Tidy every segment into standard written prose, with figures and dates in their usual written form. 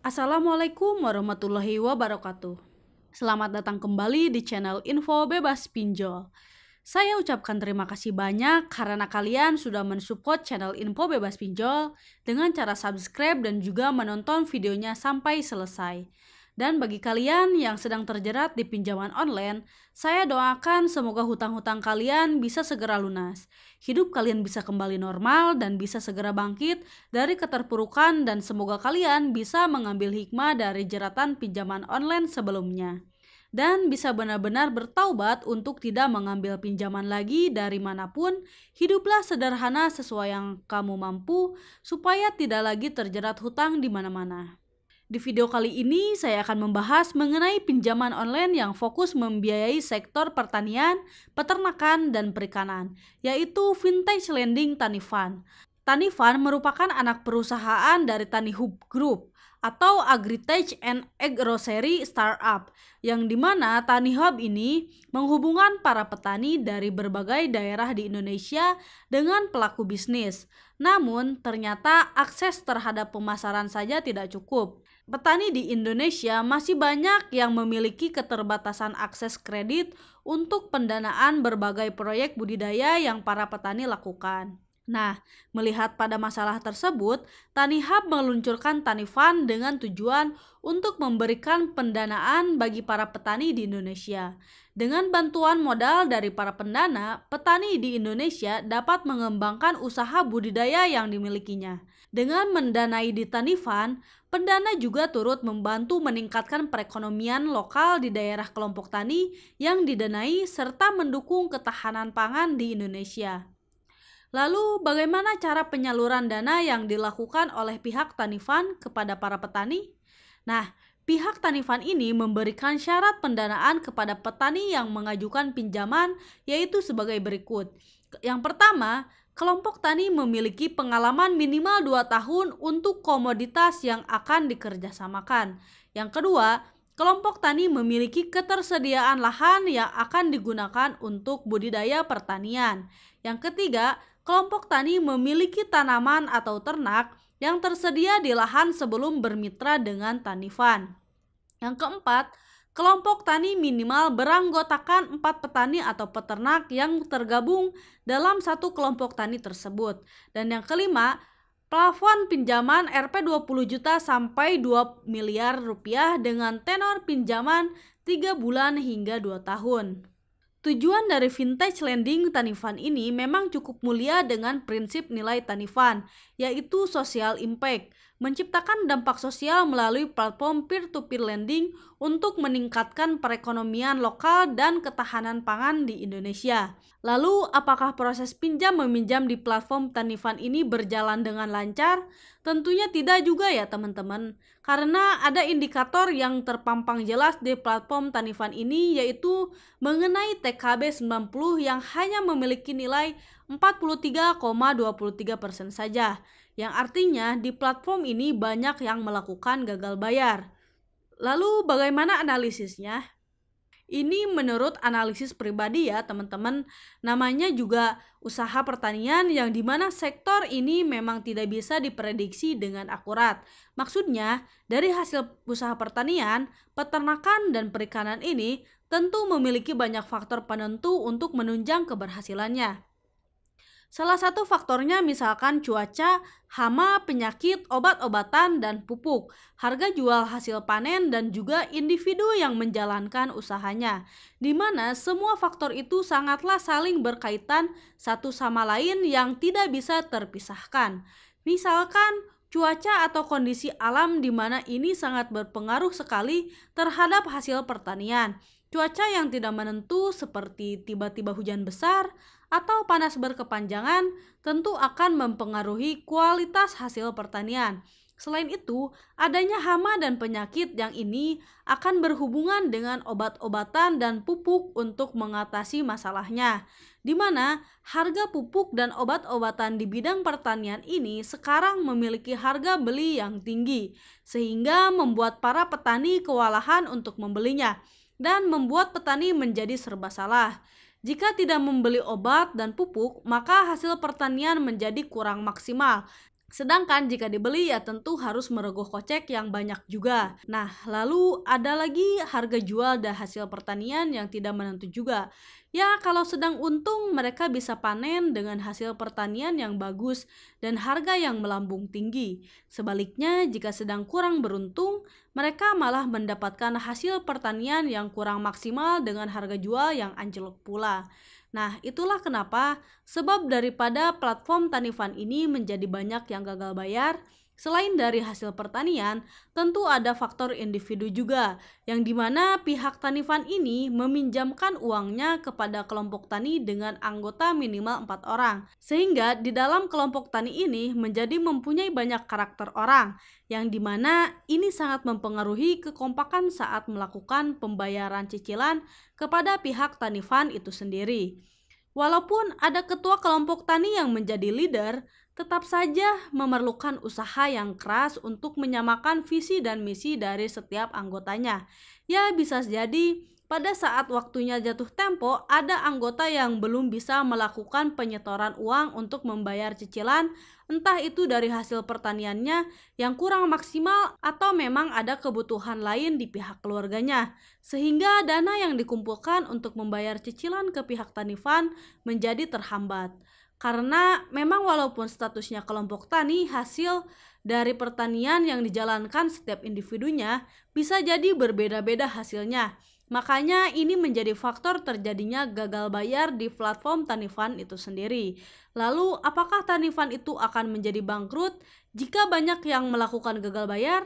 Assalamualaikum warahmatullahi wabarakatuh. Selamat datang kembali di channel Info Bebas Pinjol. Saya ucapkan terima kasih banyak karena kalian sudah mensupport channel Info Bebas Pinjol dengan cara subscribe dan juga menonton videonya sampai selesai. Dan bagi kalian yang sedang terjerat di pinjaman online, saya doakan semoga hutang-hutang kalian bisa segera lunas. Hidup kalian bisa kembali normal dan bisa segera bangkit dari keterpurukan, dan semoga kalian bisa mengambil hikmah dari jeratan pinjaman online sebelumnya. Dan bisa benar-benar bertaubat untuk tidak mengambil pinjaman lagi dari manapun. Hiduplah sederhana sesuai yang kamu mampu supaya tidak lagi terjerat hutang di mana-mana. Di video kali ini saya akan membahas mengenai pinjaman online yang fokus membiayai sektor pertanian, peternakan, dan perikanan, yaitu Vintage Lending Tanifund. Tanifund merupakan anak perusahaan dari Tanihub Group atau Agritech and Agrocery Startup, yang dimana Tanihub ini menghubungkan para petani dari berbagai daerah di Indonesia dengan pelaku bisnis. Namun ternyata akses terhadap pemasaran saja tidak cukup. Petani di Indonesia masih banyak yang memiliki keterbatasan akses kredit untuk pendanaan berbagai proyek budidaya yang para petani lakukan. Nah, melihat pada masalah tersebut, Tanihub meluncurkan Tanifund dengan tujuan untuk memberikan pendanaan bagi para petani di Indonesia. Dengan bantuan modal dari para pendana, petani di Indonesia dapat mengembangkan usaha budidaya yang dimilikinya. Dengan mendanai di Tanifund, pendana juga turut membantu meningkatkan perekonomian lokal di daerah kelompok tani yang didanai serta mendukung ketahanan pangan di Indonesia. Lalu bagaimana cara penyaluran dana yang dilakukan oleh pihak Tanifund kepada para petani? Nah, pihak Tanifund ini memberikan syarat pendanaan kepada petani yang mengajukan pinjaman, yaitu sebagai berikut. Yang pertama, kelompok tani memiliki pengalaman minimal 2 tahun untuk komoditas yang akan dikerjasamakan. Yang kedua, kelompok tani memiliki ketersediaan lahan yang akan digunakan untuk budidaya pertanian. Yang ketiga, kelompok tani memiliki tanaman atau ternak yang tersedia di lahan sebelum bermitra dengan Tanifund. Yang keempat, kelompok tani minimal beranggotakan 4 petani atau peternak yang tergabung dalam satu kelompok tani tersebut. Dan yang kelima, plafon pinjaman Rp 20 juta sampai 2 miliar rupiah dengan tenor pinjaman 3 bulan hingga 2 tahun. Tujuan dari Vintage Lending Tanifund ini memang cukup mulia dengan prinsip nilai Tanifund, yaitu social impact, menciptakan dampak sosial melalui platform peer-to-peer lending untuk meningkatkan perekonomian lokal dan ketahanan pangan di Indonesia. Lalu, apakah proses pinjam meminjam di platform Tanifund ini berjalan dengan lancar? Tentunya tidak juga ya teman-teman, karena ada indikator yang terpampang jelas di platform Tanifund ini, yaitu mengenai TKB 90 yang hanya memiliki nilai 43,23% saja, yang artinya di platform ini banyak yang melakukan gagal bayar. Lalu bagaimana analisisnya? Ini menurut analisis pribadi ya teman-teman, namanya juga usaha pertanian yang dimana sektor ini memang tidak bisa diprediksi dengan akurat. Maksudnya, dari hasil usaha pertanian, peternakan, dan perikanan ini tentu memiliki banyak faktor penentu untuk menunjang keberhasilannya. Salah satu faktornya misalkan cuaca, hama, penyakit, obat-obatan, dan pupuk, harga jual hasil panen, dan juga individu yang menjalankan usahanya, di mana semua faktor itu sangatlah saling berkaitan satu sama lain yang tidak bisa terpisahkan. Misalkan cuaca atau kondisi alam di mana ini sangat berpengaruh sekali terhadap hasil pertanian. Cuaca yang tidak menentu seperti tiba-tiba hujan besar atau panas berkepanjangan tentu akan mempengaruhi kualitas hasil pertanian. Selain itu, adanya hama dan penyakit yang ini akan berhubungan dengan obat-obatan dan pupuk untuk mengatasi masalahnya, di mana harga pupuk dan obat-obatan di bidang pertanian ini sekarang memiliki harga beli yang tinggi, sehingga membuat para petani kewalahan untuk membelinya dan membuat petani menjadi serba salah. Jika tidak membeli obat dan pupuk, maka hasil pertanian menjadi kurang maksimal. Sedangkan jika dibeli ya tentu harus merogoh kocek yang banyak juga. Nah, lalu ada lagi harga jual dan hasil pertanian yang tidak menentu juga. Ya, kalau sedang untung mereka bisa panen dengan hasil pertanian yang bagus dan harga yang melambung tinggi. Sebaliknya, jika sedang kurang beruntung, mereka malah mendapatkan hasil pertanian yang kurang maksimal dengan harga jual yang anjlok pula. Nah, itulah kenapa sebab daripada platform Tanifan ini menjadi banyak yang gagal bayar. Selain dari hasil pertanian, tentu ada faktor individu juga, yang dimana pihak Tanifan ini meminjamkan uangnya kepada kelompok tani dengan anggota minimal 4 orang. Sehingga di dalam kelompok tani ini menjadi mempunyai banyak karakter orang, yang dimana ini sangat mempengaruhi kekompakan saat melakukan pembayaran cicilan kepada pihak Tanifan itu sendiri. Walaupun ada ketua kelompok tani yang menjadi leader, tetap saja memerlukan usaha yang keras untuk menyamakan visi dan misi dari setiap anggotanya. Ya, bisa jadi pada saat waktunya jatuh tempo, ada anggota yang belum bisa melakukan penyetoran uang untuk membayar cicilan, entah itu dari hasil pertaniannya yang kurang maksimal atau memang ada kebutuhan lain di pihak keluarganya. Sehingga dana yang dikumpulkan untuk membayar cicilan ke pihak Tanifan menjadi terhambat. Karena memang walaupun statusnya kelompok tani, hasil dari pertanian yang dijalankan setiap individunya bisa jadi berbeda-beda hasilnya. Makanya ini menjadi faktor terjadinya gagal bayar di platform Tanifan itu sendiri. Lalu apakah Tanifan itu akan menjadi bangkrut jika banyak yang melakukan gagal bayar?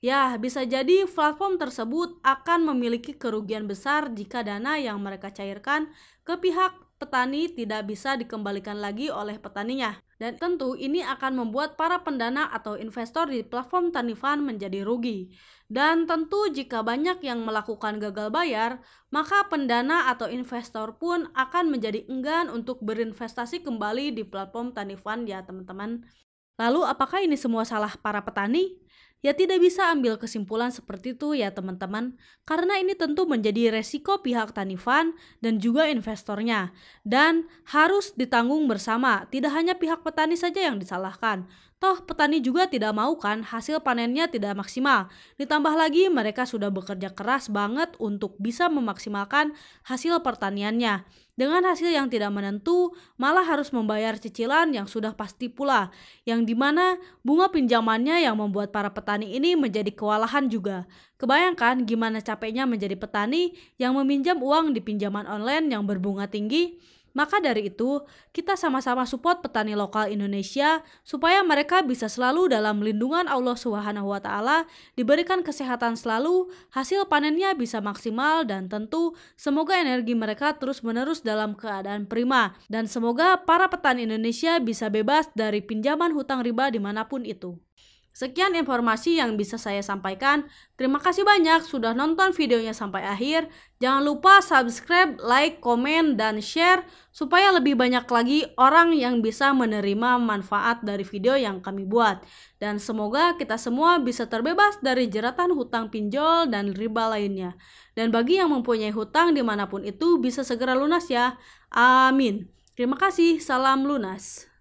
Ya, bisa jadi platform tersebut akan memiliki kerugian besar jika dana yang mereka cairkan ke pihak petani tidak bisa dikembalikan lagi oleh petaninya. Dan tentu ini akan membuat para pendana atau investor di platform Tanifan menjadi rugi. Dan tentu jika banyak yang melakukan gagal bayar, maka pendana atau investor pun akan menjadi enggan untuk berinvestasi kembali di platform Tanifan ya teman-teman. Lalu apakah ini semua salah para petani? Ya tidak bisa ambil kesimpulan seperti itu ya teman-teman, karena ini tentu menjadi resiko pihak Tanifan dan juga investornya, dan harus ditanggung bersama, tidak hanya pihak petani saja yang disalahkan. Toh petani juga tidak mau kan hasil panennya tidak maksimal, ditambah lagi mereka sudah bekerja keras banget untuk bisa memaksimalkan hasil pertaniannya. Dengan hasil yang tidak menentu, malah harus membayar cicilan yang sudah pasti pula, yang dimana bunga pinjamannya yang membuat para petani ini menjadi kewalahan juga. Kebayangkan gimana capeknya menjadi petani yang meminjam uang di pinjaman online yang berbunga tinggi? Maka dari itu, kita sama-sama support petani lokal Indonesia supaya mereka bisa selalu dalam lindungan Allah Subhanahu wa taala, diberikan kesehatan selalu, hasil panennya bisa maksimal dan tentu semoga energi mereka terus-menerus dalam keadaan prima dan semoga para petani Indonesia bisa bebas dari pinjaman hutang riba dimanapun itu. Sekian informasi yang bisa saya sampaikan. Terima kasih banyak sudah nonton videonya sampai akhir. Jangan lupa subscribe, like, komen, dan share supaya lebih banyak lagi orang yang bisa menerima manfaat dari video yang kami buat. Dan semoga kita semua bisa terbebas dari jeratan hutang pinjol dan riba lainnya. Dan bagi yang mempunyai hutang dimanapun itu bisa segera lunas ya. Amin. Terima kasih. Salam lunas.